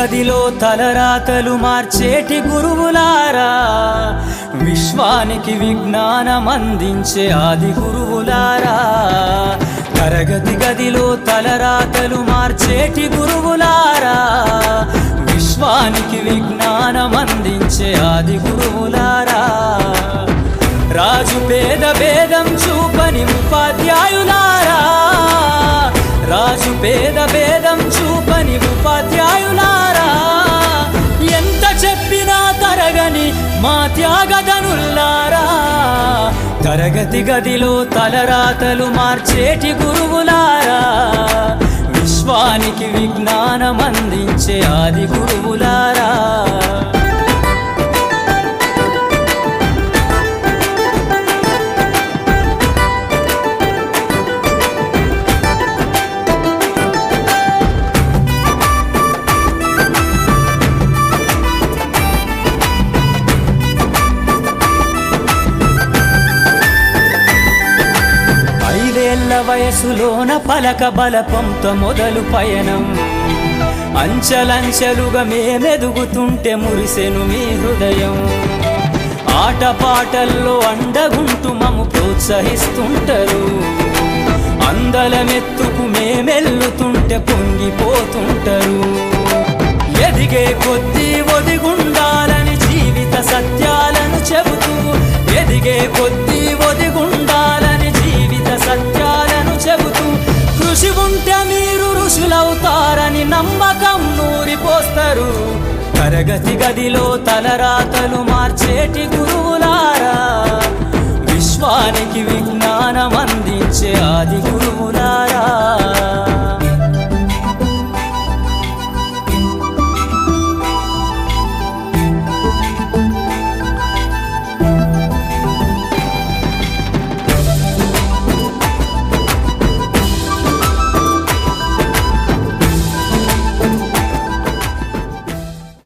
గదిలో తలరాతలు మార్చేటి గురువులారా, విశ్వానికి విజ్ఞానం అందించే ఆది గురువులారా. తరగతి గదిలో తలరాతలు మార్చేటి గురువులారా, విశ్వానికి విజ్ఞానం అందించే ఆది గురువులారా. రాజు పేద భేదం చూపని ఉపాధ్యాయులారా, రాజు పేద భేదం చూపని ఉపాధ్యాయులారా. ఎంత చెప్పినా తరగని మా త్యాగధనుల్లారా, తరగతి గదిలో తలరాతలు మార్చేటి గురువులారా, విశ్వానికి విజ్ఞానం అందించే ఆది గురువులారా. వయసులోన పలక బలపంతో మొదలు పయనం, అంచెలంచెలుగా మేమెదుగుతుంటే మురిసెను మీ హృదయం. ఆటపాటల్లో అండగుంటూ మము ప్రోత్సహిస్తుంటారు, అందలమెత్తుకు మేమెల్లుతుంటే పొంగిపోతుంటారు. ఎదిగే కొద్దీ ఒదిగుండాలని జీవిత సత్యాలను చెబుతూ, ఎదిగే కొద్దీ ఒదిగుండాలని జీవిత సత్యాలను చెబుతూ, కృషి ఉంటే మీరు ఋషులవుతారని నమ్మకం నూరిపోస్తారు. తరగతి గదిలో తలరాతలు మార్చేటి గురువులారా, విశ్వానికి విజ్ఞానం అందించే ఆది గురువులారా.